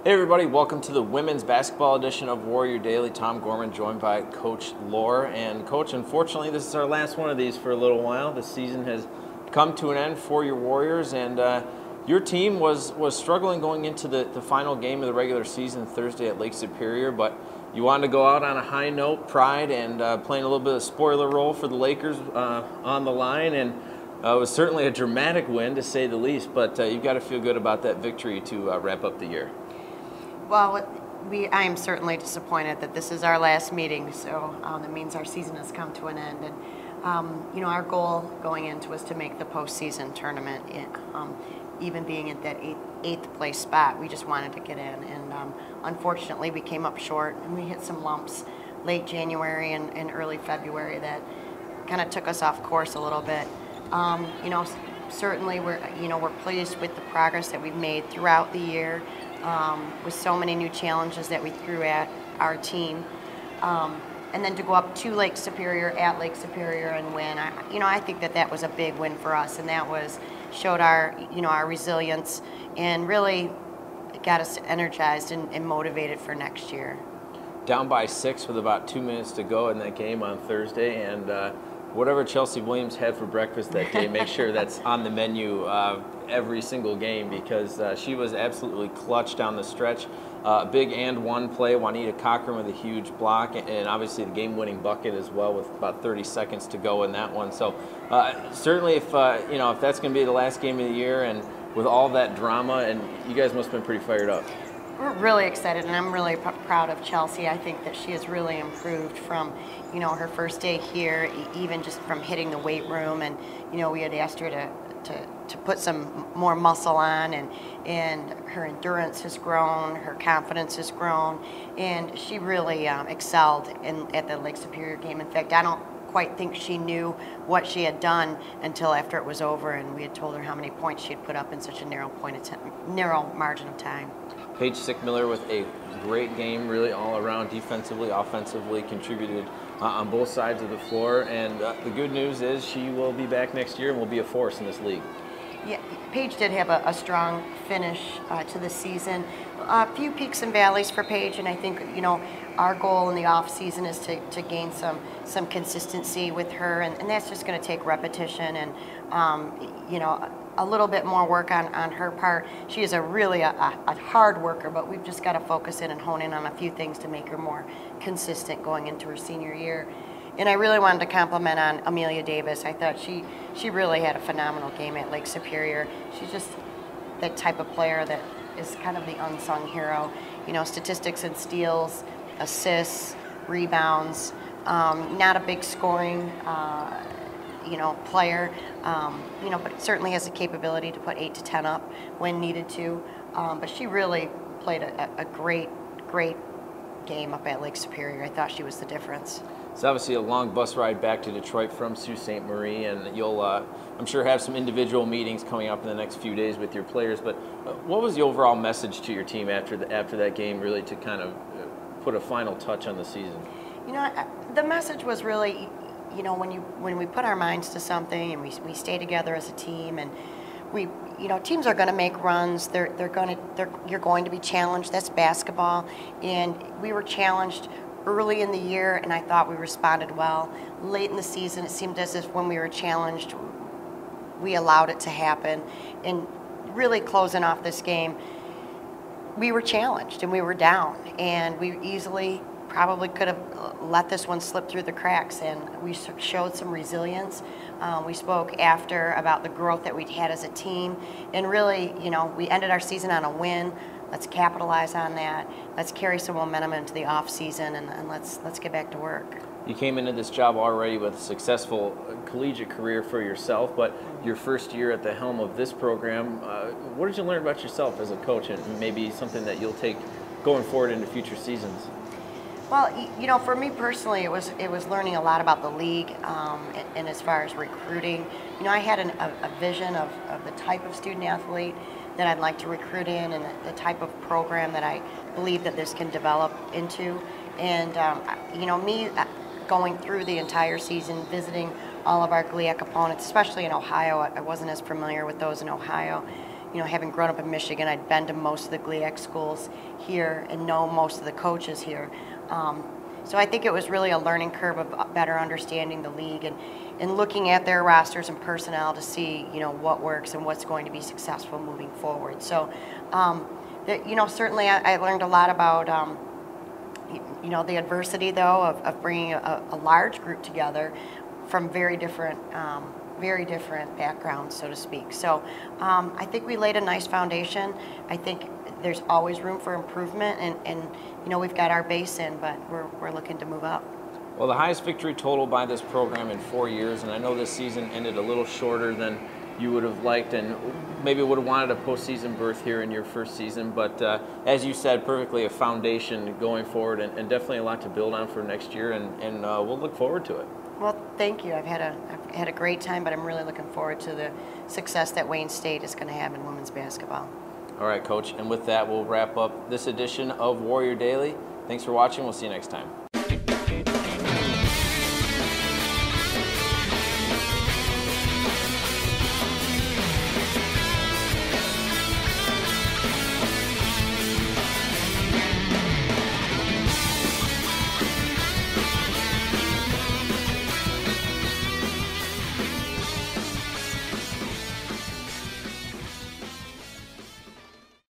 Hey everybody, welcome to the women's basketball edition of Warrior Daily. Tom Gorman joined by Coach Lohr. And Coach, unfortunately this is our last one of these for a little while. The season has come to an end for your Warriors, and your team was struggling going into the final game of the regular season Thursday at Lake Superior, but you wanted to go out on a high note, pride, and playing a little bit of spoiler role for the Lakers on the line. And it was certainly a dramatic win, to say the least, but you've got to feel good about that victory to wrap up the year. Well, I am certainly disappointed that this is our last meeting, so it means our season has come to an end. And our goal going into was to make the postseason tournament. Even being at that eighth place spot, we just wanted to get in. And unfortunately, we came up short, and we hit some lumps late January and early February that kind of took us off course a little bit. Certainly we're pleased with the progress that we've made throughout the year. With so many new challenges that we threw at our team, and then to go up to Lake Superior at Lake Superior and win, I think that was a big win for us, and that showed our resilience and really got us energized and motivated for next year. Down by 6 with about 2 minutes to go in that game on Thursday, and whatever Chelsea Williams had for breakfast that day, make sure that's on the menu every single game, because she was absolutely clutch down the stretch. Big and one play, Juanita Cochran with a huge block, and obviously the game-winning bucket as well with about 30 seconds to go in that one. So certainly, if that's going to be the last game of the year, and with all that drama, and you guys must have been pretty fired up. We're really excited, and I'm really proud of Chelsea. I think that she has really improved from, her first day here, even just from hitting the weight room. And, we had asked her to put some more muscle on, and her endurance has grown, her confidence has grown, and she really excelled at the Lake Superior game. In fact, I don't quite think she knew what she had done until after it was over, and we had told her how many points she had put up in such a narrow margin of time. Paige Sickmiller with a great game, really all around, defensively, offensively, contributed on both sides of the floor. And the good news is she will be back next year and will be a force in this league. Yeah, Paige did have a strong finish to the season. A few peaks and valleys for Paige, and I think our goal in the off season is to gain some consistency with her, and that's just going to take repetition and a little bit more work on her part. She is really a hard worker, but we've just got to focus in and hone in on a few things to make her more consistent going into her senior year. And I really wanted to compliment on Amelia Davis. I thought she really had a phenomenal game at Lake Superior. She's just that type of player that is kind of the unsung hero. Statistics and steals, assists, rebounds, not a big scoring player, but it certainly has the capability to put 8 to 10 up when needed to. But she really played a great game up at Lake Superior. I thought she was the difference. It's obviously a long bus ride back to Detroit from Sault Ste. Marie, and you'll, I'm sure, have some individual meetings coming up in the next few days with your players. But what was the overall message to your team after that game, really, to kind of put a final touch on the season? The message was really, when we put our minds to something and we stay together as a team, and teams are going to make runs. You're going to be challenged. That's basketball, and we were challenged early in the year, and I thought we responded well. Late in the season, it seemed as if when we were challenged, we allowed it to happen. And really closing off this game, we were challenged and we were down, and we easily probably could have let this one slip through the cracks, and we showed some resilience. We spoke after about the growth that we'd had as a team, and really, we ended our season on a win. Let's capitalize on that. Let's carry some momentum into the off season, and let's get back to work. You came into this job already with a successful collegiate career for yourself, but your first year at the helm of this program, what did you learn about yourself as a coach, and maybe something that you'll take going forward into future seasons? Well, for me personally, it was learning a lot about the league, and as far as recruiting. I had a vision of the type of student athlete that I'd like to recruit in, and the type of program that I believe that this can develop into. And me going through the entire season, visiting all of our GLIAC opponents, especially in Ohio. I wasn't as familiar with those in Ohio. having grown up in Michigan, I'd been to most of the GLIAC schools here and know most of the coaches here. So I think it was really a learning curve of better understanding the league and looking at their rosters and personnel to see, what works and what's going to be successful moving forward. So, certainly I learned a lot about, the adversity, though, of bringing a large group together from very different backgrounds, so to speak. So I think we laid a nice foundation. I think there's always room for improvement, and we've got our base in, but we're looking to move up. Well, the highest victory total by this program in 4 years, and I know this season ended a little shorter than you would have liked and maybe would have wanted a postseason berth here in your first season, but as you said, perfectly a foundation going forward and definitely a lot to build on for next year, and we'll look forward to it. Well, thank you. I've had a great time, but I'm really looking forward to the success that Wayne State is going to have in women's basketball. All right, Coach, and with that, we'll wrap up this edition of Warrior Daily. Thanks for watching. We'll see you next time.